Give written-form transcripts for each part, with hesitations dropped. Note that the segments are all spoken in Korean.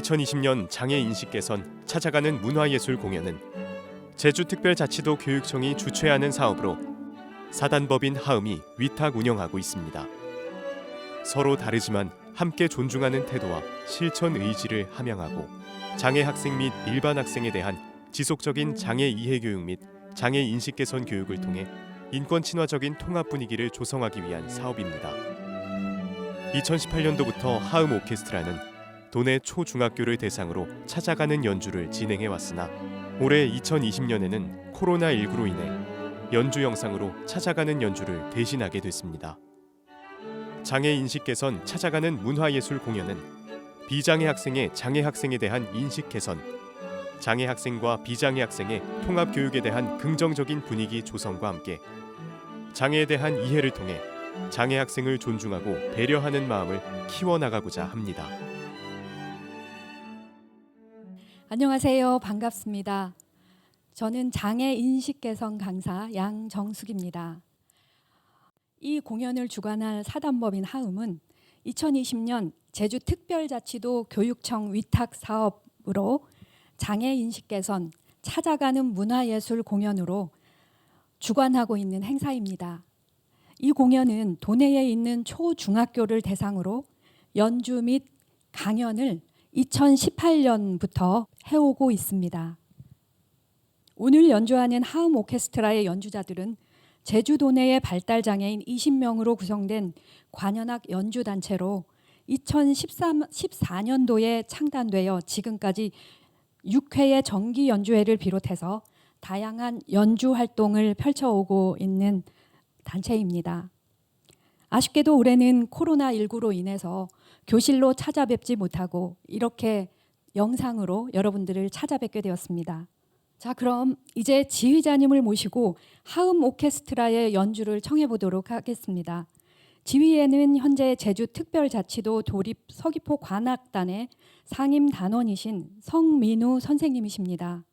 2020년 장애 인식 개선 찾아가는 문화예술 공연은 제주특별자치도 교육청이 주최하는 사업으로 사단법인 하음이 위탁 운영하고 있습니다. 서로 다르지만 함께 존중하는 태도와 실천 의지를 함양하고 장애 학생 및 일반 학생에 대한 지속적인 장애 이해 교육 및 장애 인식 개선 교육을 통해 인권 친화적인 통합 분위기를 조성하기 위한 사업입니다. 2018년도부터 하음 오케스트라는 도내 초중학교를 대상으로 찾아가는 연주를 진행해 왔으나 올해 2020년에는 코로나19로 인해 연주 영상으로 찾아가는 연주를 대신하게 됐습니다. 장애 인식 개선 찾아가는 문화예술 공연은 비장애 학생의 장애 학생에 대한 인식 개선, 장애 학생과 비장애 학생의 통합 교육에 대한 긍정적인 분위기 조성과 함께 장애에 대한 이해를 통해 장애 학생을 존중하고 배려하는 마음을 키워나가고자 합니다. 안녕하세요. 반갑습니다. 저는 장애 인식 개선 강사 양정숙입니다. 이 공연을 주관할 사단법인 하음은 2020년 제주특별자치도 교육청 위탁 사업으로 장애 인식 개선 찾아가는 문화예술 공연으로 주관하고 있는 행사입니다. 이 공연은 도내에 있는 초중학교를 대상으로 연주 및 강연을 2018년부터 해오고 있습니다. 오늘 연주하는 하음 오케스트라의 연주자들은 제주도 내의 발달장애인 20명으로 구성된 관현악 연주단체로 2014년도에 창단되어 지금까지 6회의 정기 연주회를 비롯해서 다양한 연주 활동을 펼쳐오고 있는 단체입니다. 아쉽게도 올해는 코로나19로 인해서 교실로 찾아뵙지 못하고 이렇게 영상으로 여러분들을 찾아뵙게 되었습니다. 자, 그럼 이제 지휘자님을 모시고 하음 오케스트라의 연주를 청해 보도록 하겠습니다. 지휘에는 현재 제주특별자치도 도립 서귀포 관악단의 상임 단원이신 성민우 선생님이십니다.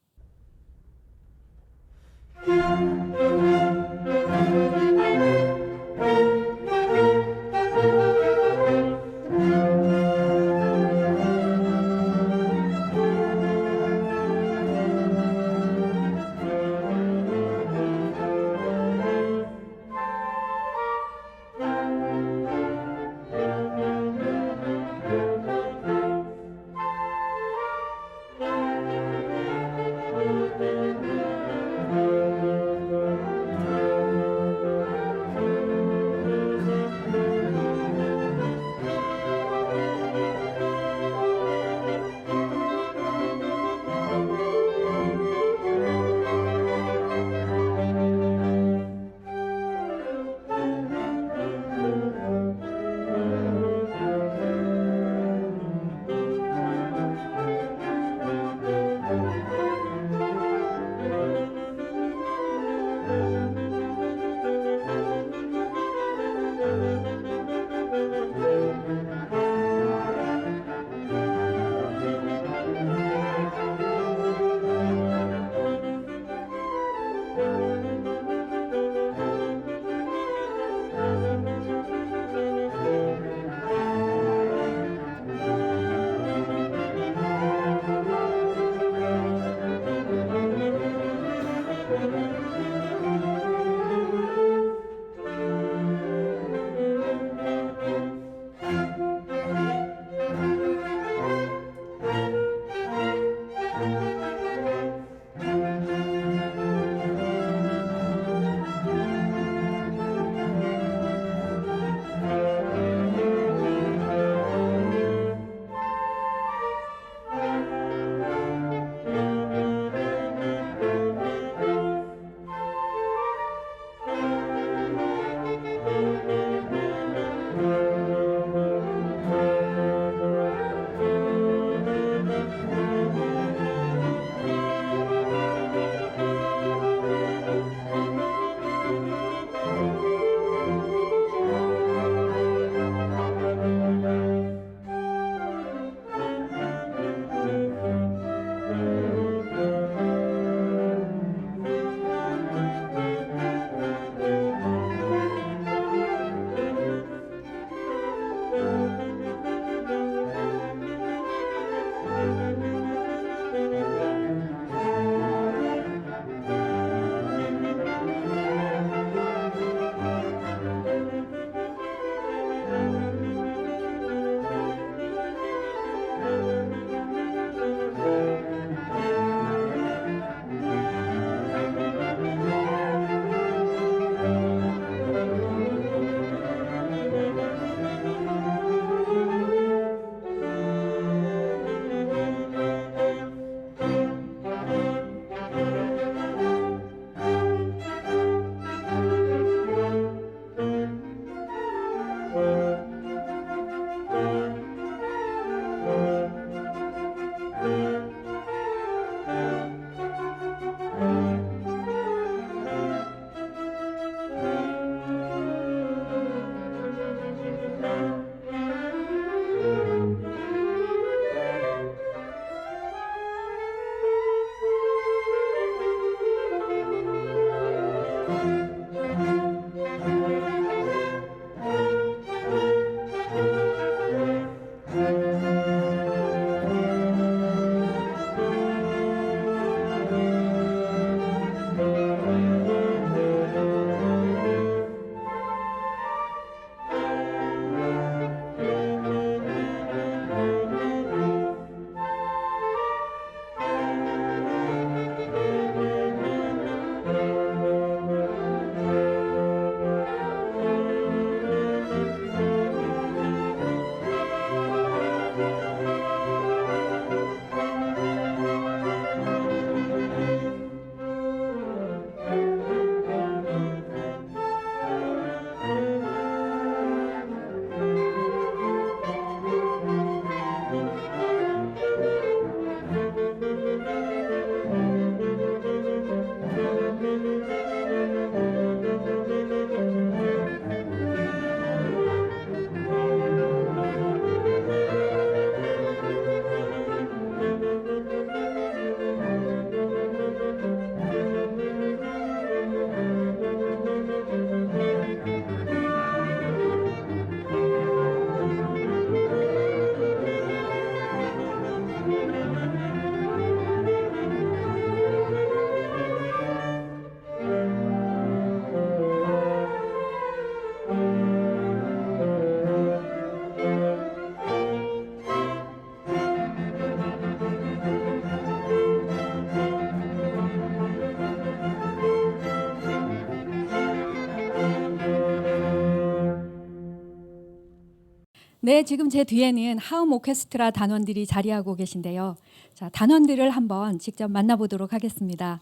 네, 지금 제 뒤에는 하음 오케스트라 단원들이 자리하고 계신데요. 자, 단원들을 한번 직접 만나보도록 하겠습니다.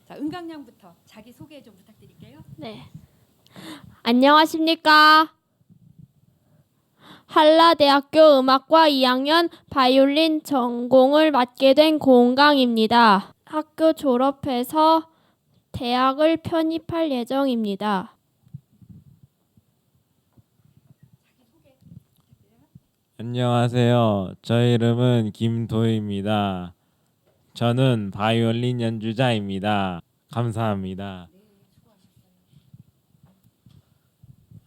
자, 은강양부터 자기 소개 좀 부탁드릴게요. 네. 안녕하십니까. 한라대학교 음악과 2학년 바이올린 전공을 맡게 된 고은강입니다. 학교 졸업해서 대학을 편입할 예정입니다. 안녕하세요. 저 이름은 김도희입니다. 저는 바이올린 연주자입니다. 감사합니다.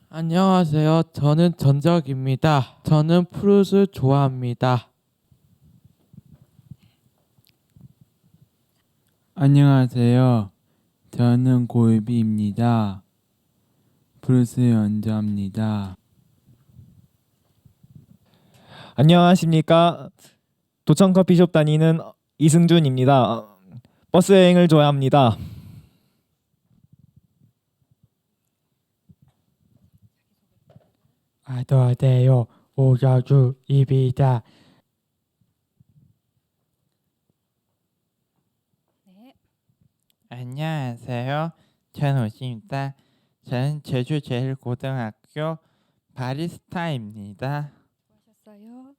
안녕하세요. 저는 전적입니다. 저는 프루스 좋아합니다. 안녕하세요. 저는 골비입니다. 브루스 연주합니다. 안녕하십니까. 도청 커피숍 다니는 이승준입니다. 버스 여행을 좋아합니다. 안녕하세요. 오자주입니다. 네. 안녕하세요. 전호시입니다. 저는 제주제일고등학교 바리스타입니다. 수고하셨어요.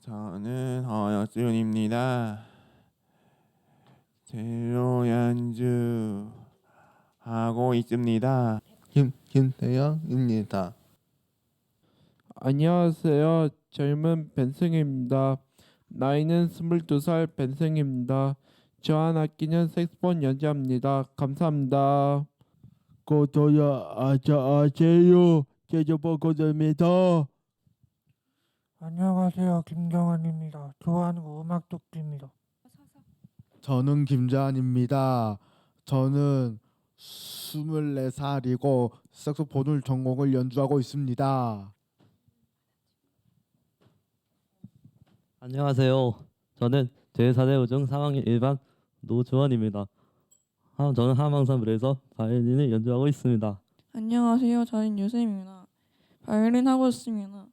저는 허혁준입니다. 첼로 연주 하고 있습니다. 김태영입니다. 안녕하세요. 젊은 벤승입니다. 나이는 22살 벤승입니다. 저 한 학기는 색소폰 연주합니다. 감사합니다. 고도야 아자아세요. 제주보고입니다. 안녕하세요. 김경환입니다. 좋아하는 거 음악 듣기입니다. 저는 김자한입니다. 저는 24살이고 색소폰을 전공을 연주하고 있습니다. 안녕하세요. 저는 제4대5중 3학년 1반 노주원입니다. 저는 함흥산불에서 바이올린을 연주하고 있습니다. 안녕하세요. 저는 유쌤입니다. 바이올린 하고 있습니다.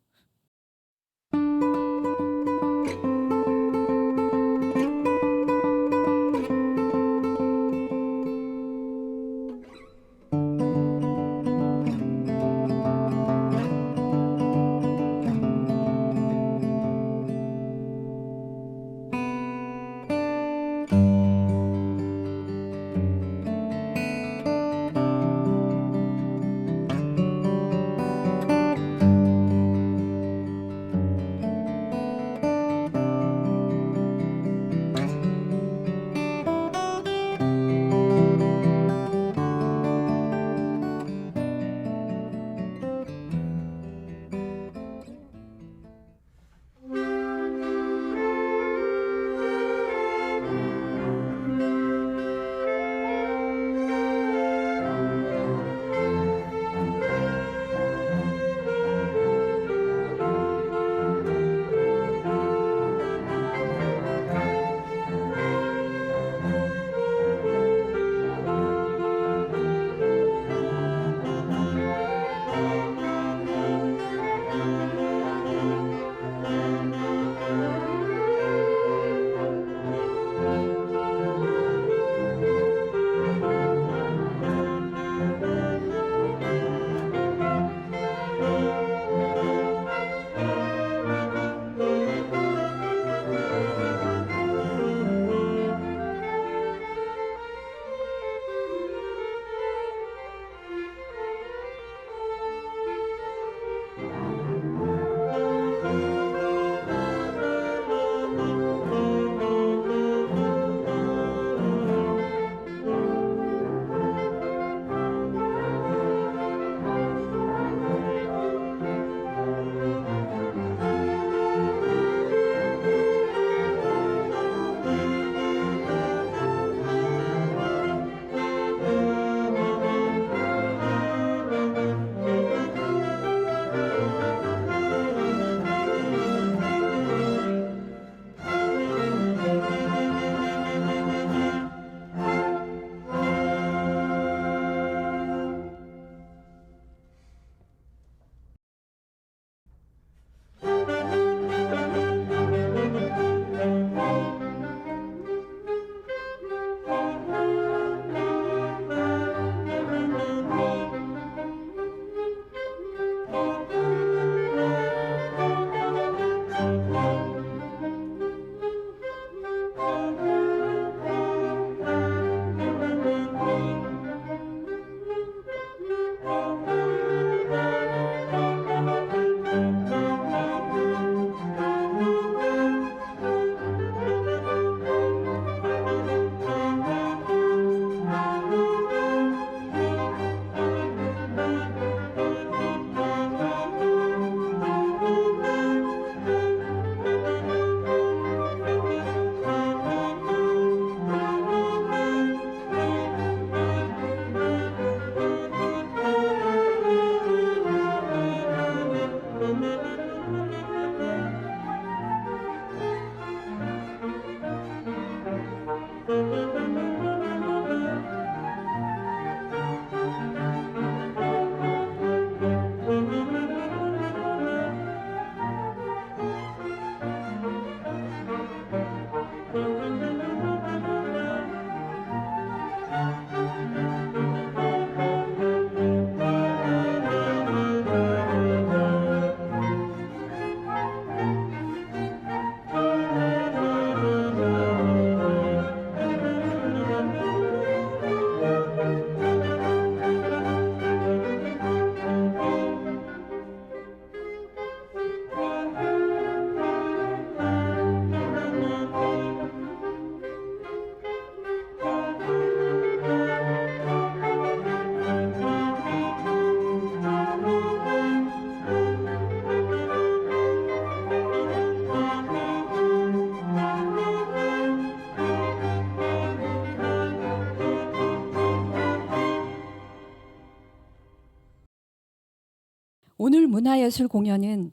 오늘 문화예술 공연은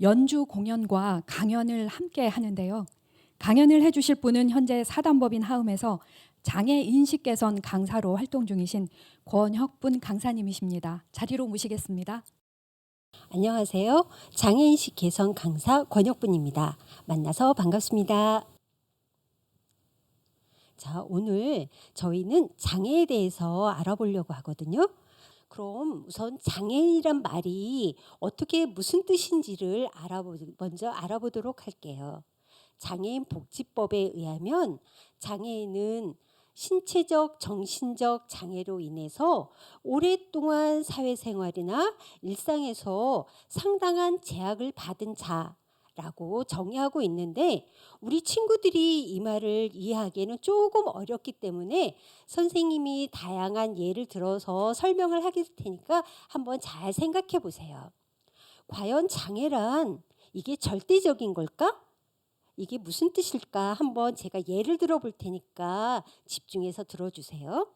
연주 공연과 강연을 함께 하는데요. 강연을 해주실 분은 현재 사단법인 하음에서 장애 인식 개선 강사로 활동 중이신 권혁분 강사님이십니다. 자리로 모시겠습니다. 안녕하세요. 장애인식 개선 강사 권혁분입니다. 만나서 반갑습니다. 자, 오늘 저희는 장애에 대해서 알아보려고 하거든요. 그럼 우선 장애인이란 말이 어떻게 무슨 뜻인지를 먼저 알아보도록 할게요. 장애인 복지법에 의하면 장애인은 신체적, 정신적 장애로 인해서 오랫동안 사회생활이나 일상에서 상당한 제약을 받은 자라고 정의하고 있는데 우리 친구들이 이 말을 이해하기에는 조금 어렵기 때문에 선생님이 다양한 예를 들어서 설명을 하길 테니까 한번 잘 생각해 보세요. 과연 장애란 이게 절대적인 걸까? 이게 무슨 뜻일까? 한번 제가 예를 들어 볼 테니까 집중해서 들어주세요.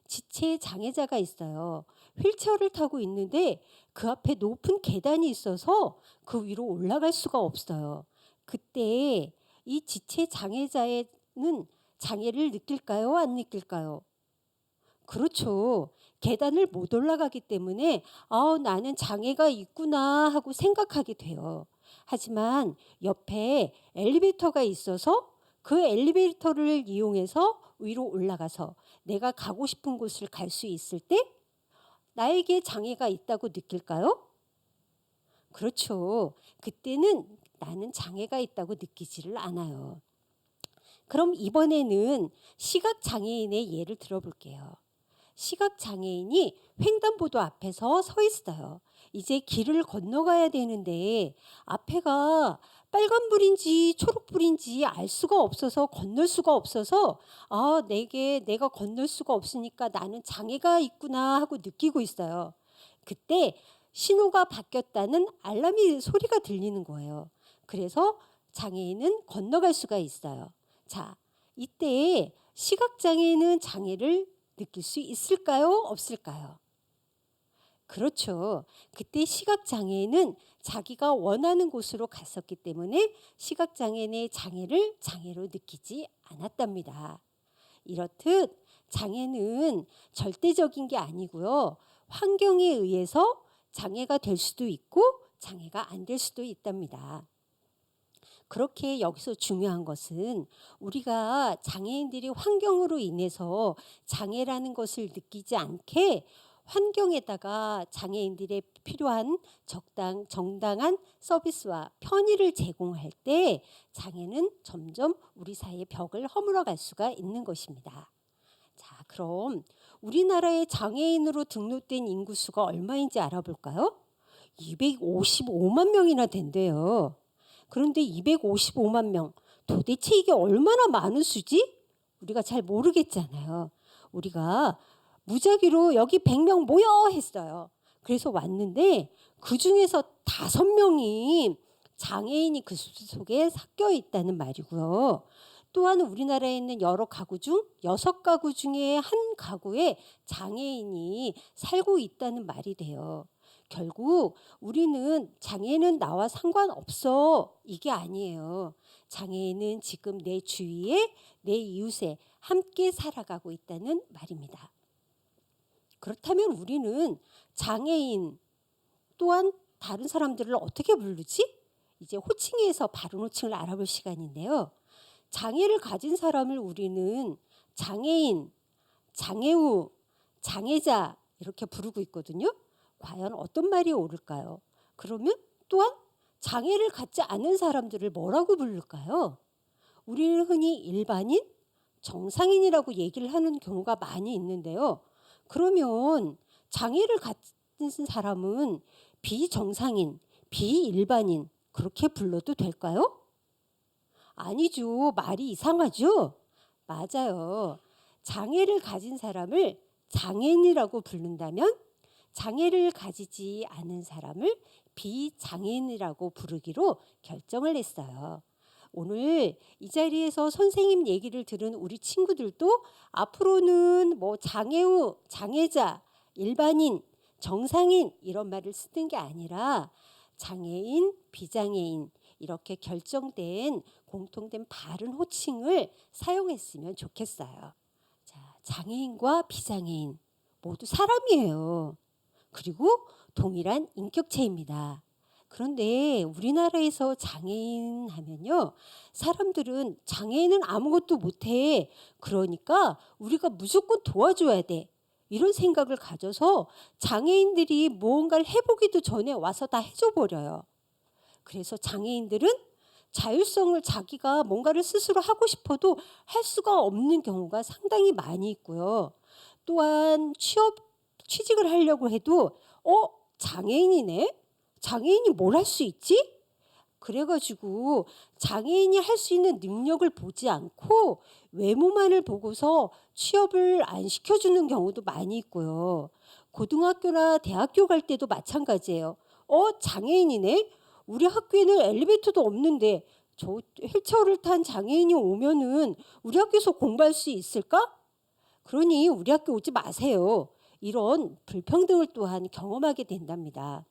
지체 장애자가 있어요. 휠체어를 타고 있는데 그 앞에 높은 계단이 있어서 그 위로 올라갈 수가 없어요. 그때 이 지체 장애자는 장애를 느낄까요? 안 느낄까요? 그렇죠. 계단을 못 올라가기 때문에 나는 장애가 있구나 하고 생각하게 돼요. 하지만 옆에 엘리베이터가 있어서 그 엘리베이터를 이용해서 위로 올라가서 내가 가고 싶은 곳을 갈 수 있을 때 나에게 장애가 있다고 느낄까요? 그렇죠. 그때는 나는 장애가 있다고 느끼지를 않아요. 그럼 이번에는 시각장애인의 예를 들어볼게요. 시각장애인이 횡단보도 앞에서 서 있어요. 이제 길을 건너가야 되는데 앞에가 빨간불인지 초록불인지 알 수가 없어서 건널 수가 없어서 내가 건널 수가 없으니까 나는 장애가 있구나 하고 느끼고 있어요. 그때 신호가 바뀌었다는 알람이 소리가 들리는 거예요. 그래서 장애인은 건너갈 수가 있어요. 자, 이때 시각장애인은 장애를 느낄 수 있을까요? 없을까요? 그렇죠. 그때 시각장애인은 자기가 원하는 곳으로 갔었기 때문에 시각장애인의 장애를 장애로 느끼지 않았답니다. 이렇듯 장애는 절대적인 게 아니고요. 환경에 의해서 장애가 될 수도 있고 장애가 안 될 수도 있답니다. 그렇게 여기서 중요한 것은 우리가 장애인들이 환경으로 인해서 장애라는 것을 느끼지 않게 환경에다가 장애인들의 필요한 정당한 서비스와 편의를 제공할 때 장애는 점점 우리 사이의 벽을 허물어갈 수가 있는 것입니다. 자, 그럼 우리나라의 장애인으로 등록된 인구수가 얼마인지 알아볼까요? 255만 명이나 된대요. 그런데 255만 명, 도대체 이게 얼마나 많은 수지? 우리가 잘 모르겠잖아요. 우리가 무작위로 여기 100명 모여 했어요. 그래서 왔는데 그중에서 5명이 장애인이 그 속에 섞여 있다는 말이고요. 또한 우리나라에 있는 여러 가구 중 6가구 중에 한 가구에 장애인이 살고 있다는 말이 돼요. 결국 우리는 장애는 나와 상관없어 이게 아니에요. 장애인은 지금 내 주위에 내 이웃에 함께 살아가고 있다는 말입니다. 그렇다면 우리는 장애인 또한 다른 사람들을 어떻게 부르지? 이제 호칭에서 바른 호칭을 알아볼 시간인데요. 장애를 가진 사람을 우리는 장애인, 장애우, 장애자 이렇게 부르고 있거든요. 과연 어떤 말이 옳을까요? 그러면 또한 장애를 갖지 않은 사람들을 뭐라고 부를까요? 우리는 흔히 일반인, 정상인이라고 얘기를 하는 경우가 많이 있는데요. 그러면 장애를 가진 사람은 비정상인, 비일반인 그렇게 불러도 될까요? 아니죠. 말이 이상하죠? 맞아요. 장애를 가진 사람을 장애인이라고 부른다면 장애를 가지지 않은 사람을 비장애인이라고 부르기로 결정을 했어요. 오늘 이 자리에서 선생님 얘기를 들은 우리 친구들도 앞으로는 장애우, 장애자, 일반인, 정상인 이런 말을 쓰는 게 아니라 장애인, 비장애인 이렇게 결정된 공통된 바른 호칭을 사용했으면 좋겠어요. 자, 장애인과 비장애인 모두 사람이에요. 그리고 동일한 인격체입니다. 그런데 우리나라에서 장애인 하면요, 사람들은 장애인은 아무것도 못해. 그러니까 우리가 무조건 도와줘야 돼. 이런 생각을 가져서 장애인들이 무언가를 해보기도 전에 와서 다 해줘 버려요. 그래서 장애인들은 자율성을 자기가 뭔가를 스스로 하고 싶어도 할 수가 없는 경우가 상당히 많이 있고요. 또한 취직을 하려고 해도 장애인이네? 장애인이 뭘 할 수 있지? 그래가지고 장애인이 할 수 있는 능력을 보지 않고 외모만을 보고서 취업을 안 시켜주는 경우도 많이 있고요. 고등학교나 대학교 갈 때도 마찬가지예요. 장애인이네? 우리 학교에는 엘리베이터도 없는데 저 휠체어를 탄 장애인이 오면은 우리 학교에서 공부할 수 있을까? 그러니 우리 학교 오지 마세요. 이런 불평등을 또한 경험하게 된답니다.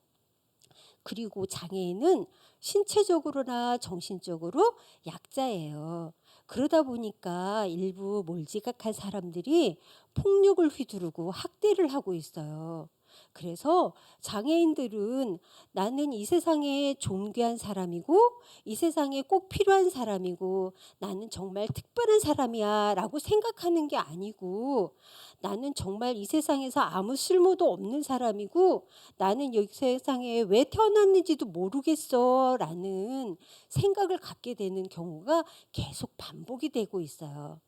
그리고 장애인은 신체적으로나 정신적으로 약자예요. 그러다 보니까 일부 몰지각한 사람들이 폭력을 휘두르고 학대를 하고 있어요. 그래서 장애인들은 나는 이 세상에 존귀한 사람이고 이 세상에 꼭 필요한 사람이고 나는 정말 특별한 사람이야 라고 생각하는 게 아니고 나는 정말 이 세상에서 아무 쓸모도 없는 사람이고 나는 이 세상에 왜 태어났는지도 모르겠어 라는 생각을 갖게 되는 경우가 계속 반복이 되고 있어요.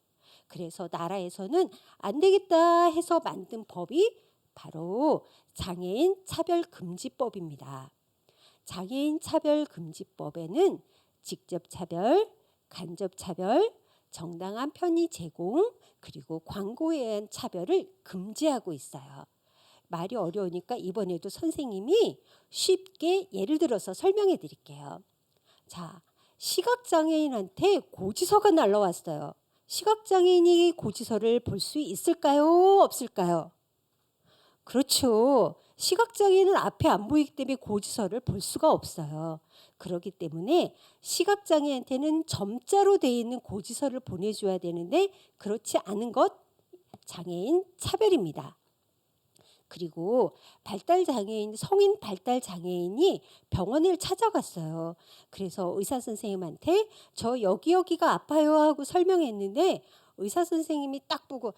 그래서 나라에서는 안 되겠다 해서 만든 법이 바로 장애인 차별금지법입니다. 장애인 차별금지법에는 직접차별, 간접차별, 정당한 편의 제공, 그리고 광고에 의한 차별을 금지하고 있어요. 말이 어려우니까 이번에도 선생님이 쉽게 예를 들어서 설명해 드릴게요. 자, 시각장애인한테 고지서가 날라왔어요. 시각장애인이 고지서를 볼 수 있을까요? 없을까요? 그렇죠. 시각장애인은 앞에 안 보이기 때문에 고지서를 볼 수가 없어요. 그렇기 때문에 시각장애한테는 점자로 되어 있는 고지서를 보내줘야 되는데 그렇지 않은 것 장애인 차별입니다. 그리고 발달장애인, 성인 발달장애인이 병원을 찾아갔어요. 그래서 의사 선생님한테 저 여기가 아파요 하고 설명했는데 의사 선생님이 딱 보고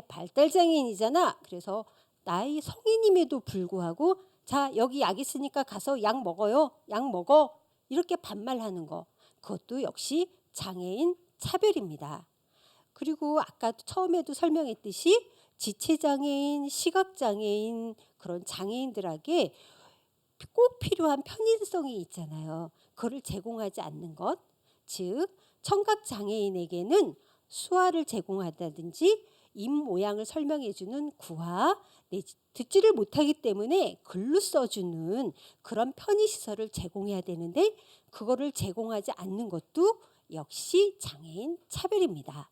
발달장애인이잖아. 그래서 나이 성인임에도 불구하고 자 여기 약 있으니까 가서 약 먹어요. 약 먹어. 이렇게 반말하는 거. 그것도 역시 장애인 차별입니다. 그리고 아까 처음에도 설명했듯이 지체장애인, 시각장애인 그런 장애인들에게 꼭 필요한 편의성이 있잖아요. 그걸 제공하지 않는 것. 즉 청각장애인에게는 수화를 제공한다든지 입 모양을 설명해주는 구화, 듣지를 못하기 때문에 글로 써주는 그런 편의시설을 제공해야 되는데 그거를 제공하지 않는 것도 역시 장애인 차별입니다.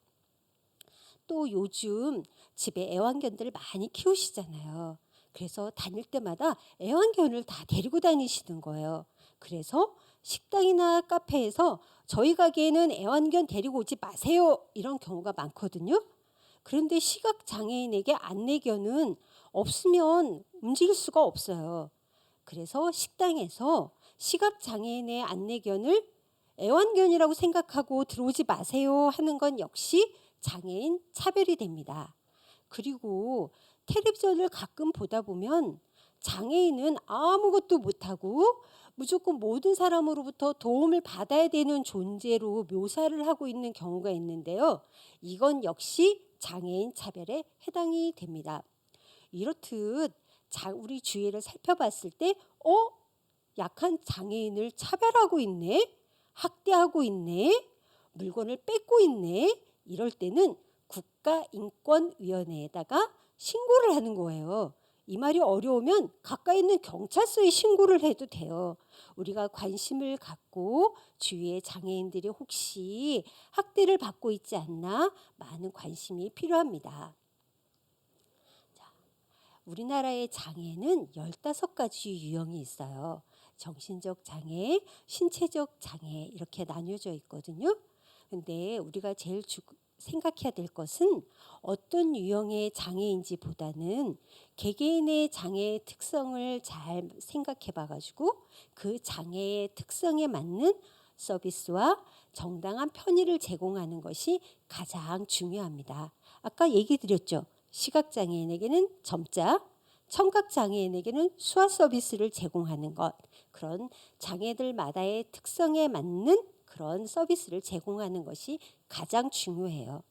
또 요즘 집에 애완견들을 많이 키우시잖아요. 그래서 다닐 때마다 애완견을 다 데리고 다니시는 거예요. 그래서 식당이나 카페에서 저희 가게에는 애완견 데리고 오지 마세요. 이런 경우가 많거든요. 그런데 시각장애인에게 안내견은 없으면 움직일 수가 없어요. 그래서 식당에서 시각장애인의 안내견을 애완견이라고 생각하고 들어오지 마세요 하는 건 역시 장애인 차별이 됩니다. 그리고 텔레비전을 가끔 보다 보면 장애인은 아무것도 못하고 무조건 모든 사람으로부터 도움을 받아야 되는 존재로 묘사를 하고 있는 경우가 있는데요. 이건 역시 장애인 차별에 해당이 됩니다. 이렇듯 우리 주위를 살펴봤을 때 약한 장애인을 차별하고 있네? 학대하고 있네? 물건을 뺏고 있네? 이럴 때는 국가인권위원회에다가 신고를 하는 거예요. 이 말이 어려우면 가까이 있는 경찰서에 신고를 해도 돼요. 우리가 관심을 갖고 주위의 장애인들이 혹시 학대를 받고 있지 않나 많은 관심이 필요합니다. 자, 우리나라의 장애는 15가지 유형이 있어요. 정신적 장애, 신체적 장애 이렇게 나뉘어져 있거든요. 근데 우리가 제일 생각해야 될 것은 어떤 유형의 장애인지 보다는 개개인의 장애의 특성을 잘 생각해 봐가지고 그 장애의 특성에 맞는 서비스와 정당한 편의를 제공하는 것이 가장 중요합니다. 아까 얘기 드렸죠. 시각장애인에게는 점자, 청각장애인에게는 수화 서비스를 제공하는 것, 그런 장애들마다의 특성에 맞는 그런 서비스를 제공하는 것이 가장 중요해요.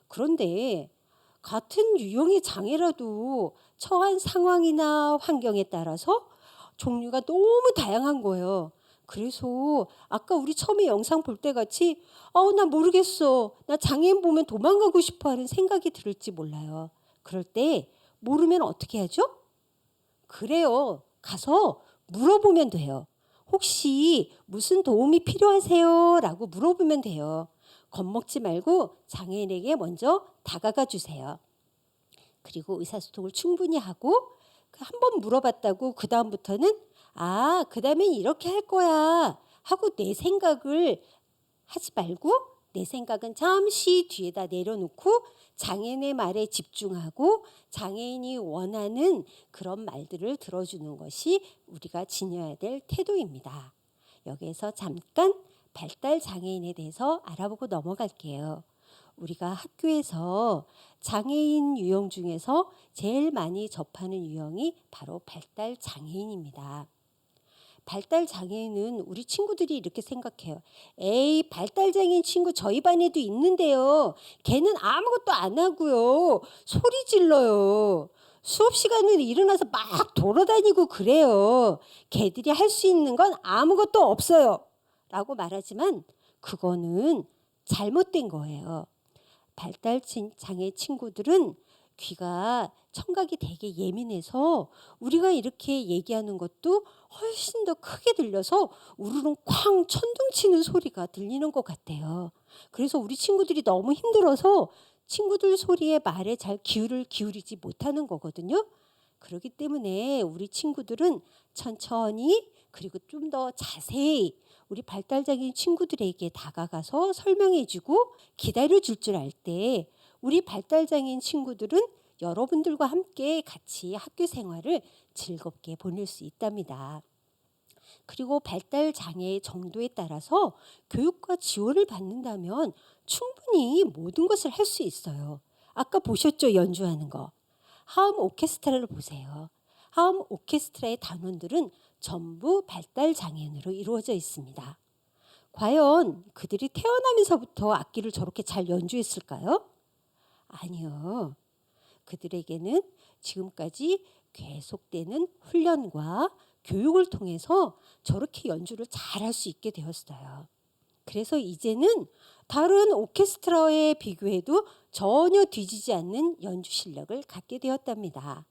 그런데 같은 유형의 장애라도 처한 상황이나 환경에 따라서 종류가 너무 다양한 거예요. 그래서 아까 우리 처음에 영상 볼 때 같이 나 모르겠어. 나 장애인 보면 도망가고 싶어 하는 생각이 들을지 몰라요. 그럴 때 모르면 어떻게 하죠? 그래요. 가서 물어보면 돼요. 혹시 무슨 도움이 필요하세요? 라고 물어보면 돼요. 겁먹지 말고 장애인에게 먼저 다가가 주세요. 그리고 의사소통을 충분히 하고 한 번 물어봤다고 그 다음부터는 그 다음엔 이렇게 할 거야 하고 내 생각을 하지 말고 내 생각은 잠시 뒤에다 내려놓고 장애인의 말에 집중하고 장애인이 원하는 그런 말들을 들어주는 것이 우리가 지녀야 될 태도입니다. 여기에서 잠깐 발달 장애인에 대해서 알아보고 넘어갈게요. 우리가 학교에서 장애인 유형 중에서 제일 많이 접하는 유형이 바로 발달 장애인입니다. 발달 장애인은 우리 친구들이 이렇게 생각해요. 에이, 발달 장애인 친구 저희 반에도 있는데요. 걔는 아무것도 안 하고요. 소리 질러요. 수업 시간에 일어나서 막 돌아다니고 그래요. 걔들이 할 수 있는 건 아무것도 없어요. 라고 말하지만 그거는 잘못된 거예요. 발달 장애 친구들은 귀가 청각이 되게 예민해서 우리가 이렇게 얘기하는 것도 훨씬 더 크게 들려서 우르릉 쾅 천둥치는 소리가 들리는 것 같아요. 그래서 우리 친구들이 너무 힘들어서 친구들 소리에 말에 잘 귀를 기울이지 못하는 거거든요. 그렇기 때문에 우리 친구들은 천천히 그리고 좀 더 자세히 우리 발달장애인 친구들에게 다가가서 설명해주고 기다려줄 줄 알 때 우리 발달장애인 친구들은 여러분들과 함께 같이 학교 생활을 즐겁게 보낼 수 있답니다. 그리고 발달 장애의 정도에 따라서 교육과 지원을 받는다면 충분히 모든 것을 할 수 있어요. 아까 보셨죠? 연주하는 거. 하음 오케스트라를 보세요. 하음 오케스트라의 단원들은 전부 발달 장애인으로 이루어져 있습니다. 과연 그들이 태어나면서부터 악기를 저렇게 잘 연주했을까요? 아니요. 그들에게는 지금까지 계속되는 훈련과 교육을 통해서 저렇게 연주를 잘할 수 있게 되었어요. 그래서 이제는 다른 오케스트라에 비교해도 전혀 뒤지지 않는 연주 실력을 갖게 되었답니다.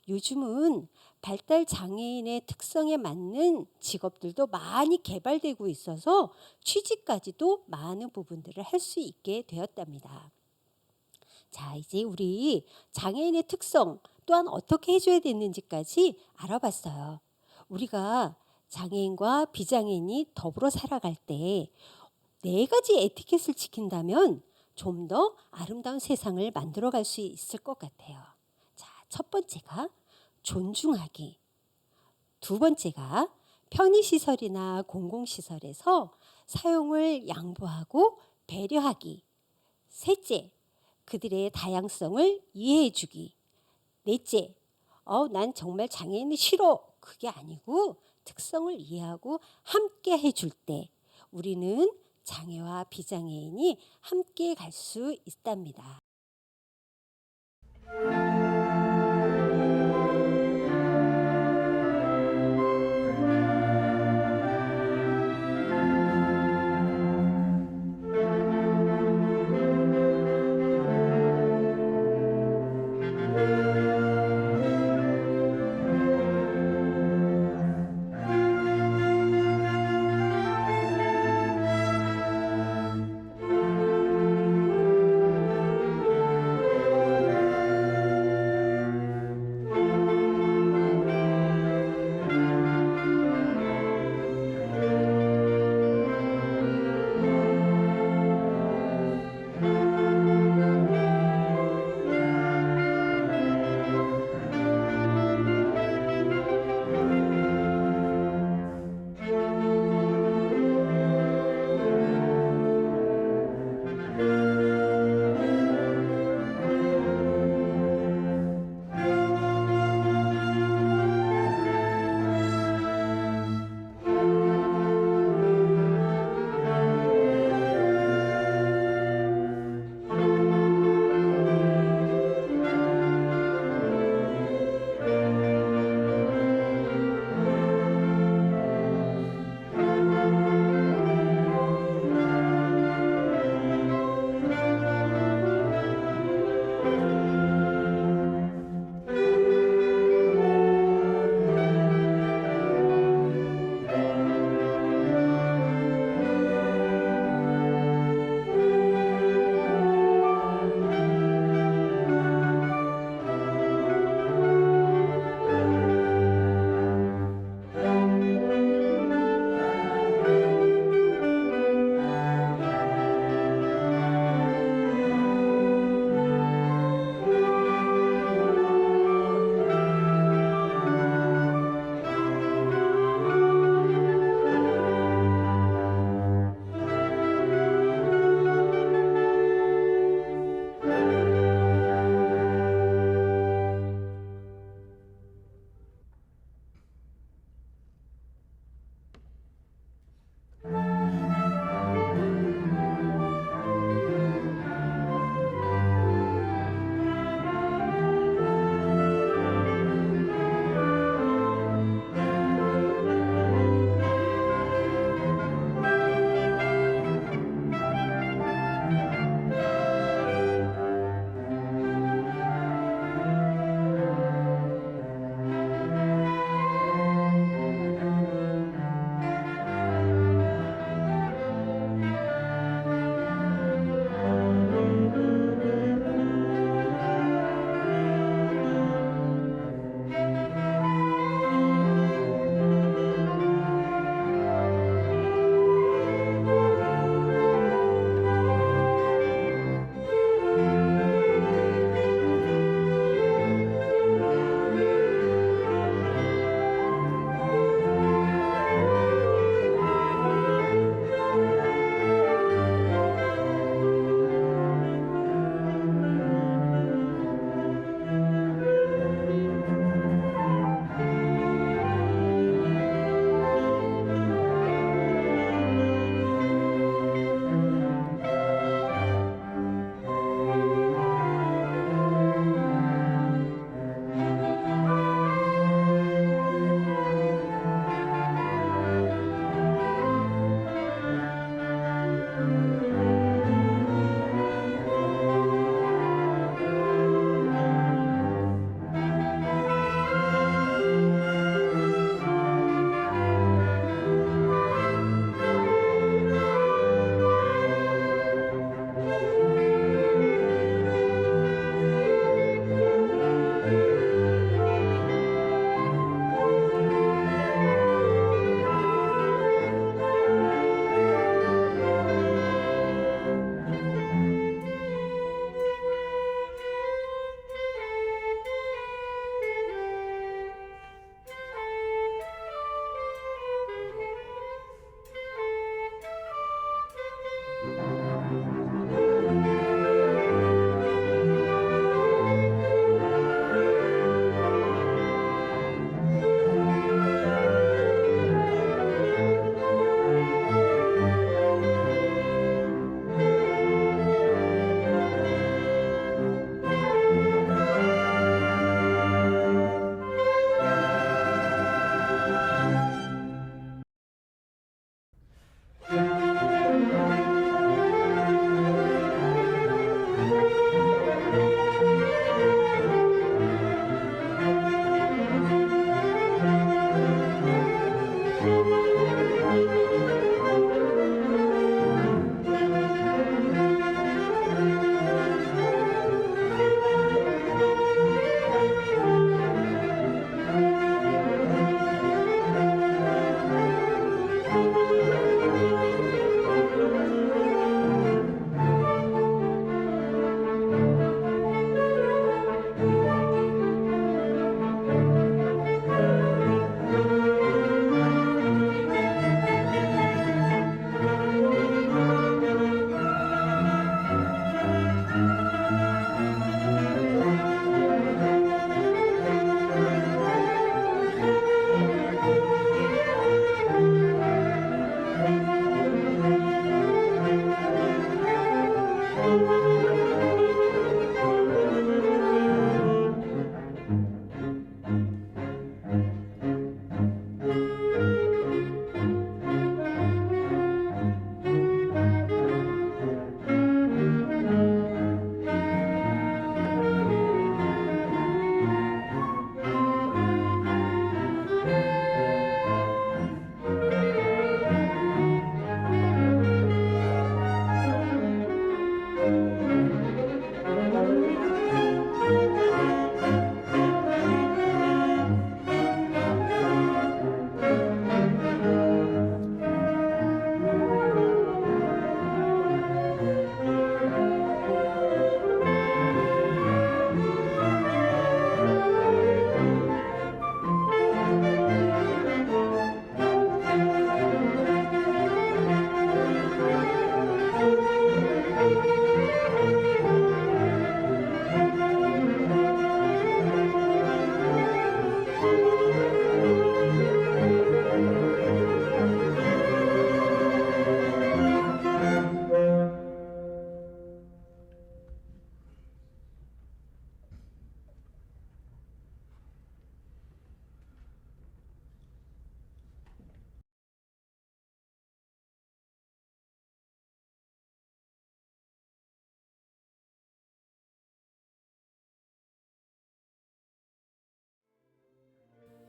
요즘은 발달 장애인의 특성에 맞는 직업들도 많이 개발되고 있어서 취직까지도 많은 부분들을 할 수 있게 되었답니다. 자, 이제 우리 장애인의 특성 또한 어떻게 해줘야 되는지까지 알아봤어요. 우리가 장애인과 비장애인이 더불어 살아갈 때 4가지 에티켓을 지킨다면 좀 더 아름다운 세상을 만들어갈 수 있을 것 같아요. 자, 첫 번째가 존중하기. 두 번째가 편의시설이나 공공시설에서 사용을 양보하고 배려하기. 셋째, 그들의 다양성을 이해해주기. 넷째, 난 정말 장애인이 싫어. 그게 아니고 특성을 이해하고 함께 해줄 때 우리는 장애와 비장애인이 함께 갈 수 있답니다.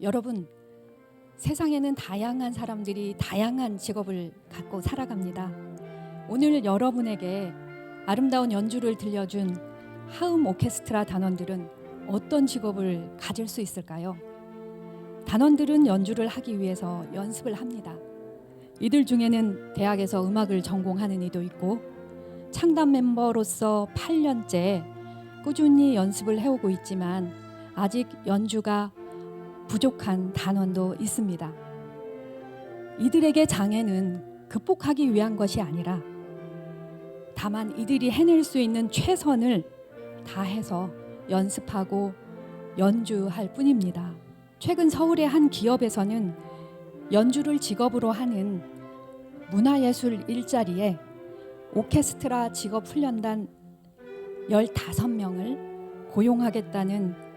여러분, 세상에는 다양한 사람들이 다양한 직업을 갖고 살아갑니다. 오늘 여러분에게 아름다운 연주를 들려준 하음 오케스트라 단원들은 어떤 직업을 가질 수 있을까요? 단원들은 연주를 하기 위해서 연습을 합니다. 이들 중에는 대학에서 음악을 전공하는 이도 있고 창단 멤버로서 8년째 꾸준히 연습을 해오고 있지만 아직 연주가 부족한 단원도 있습니다. 이들에게 장애는 극복하기 위한 것이 아니라 다만 이들이 해낼 수 있는 최선을 다해서 연습하고 연주할 뿐입니다. 최근 서울의 한 기업에서는 연주를 직업으로 하는 문화예술 일자리에 오케스트라 직업훈련단 15명을 고용하겠다는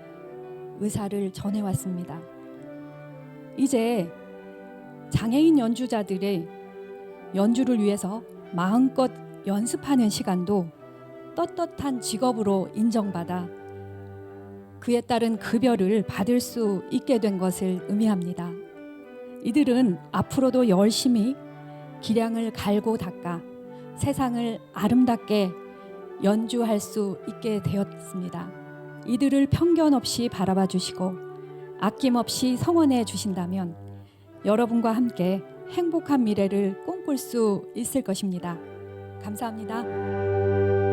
의사를 전해왔습니다. 이제 장애인 연주자들의 연주를 위해서 마음껏 연습하는 시간도 떳떳한 직업으로 인정받아 그에 따른 급여를 받을 수 있게 된 것을 의미합니다. 이들은 앞으로도 열심히 기량을 갈고 닦아 세상을 아름답게 연주할 수 있게 되었습니다. 이들을 편견 없이 바라봐 주시고 아낌없이 성원해 주신다면 여러분과 함께 행복한 미래를 꿈꿀 수 있을 것입니다. 감사합니다.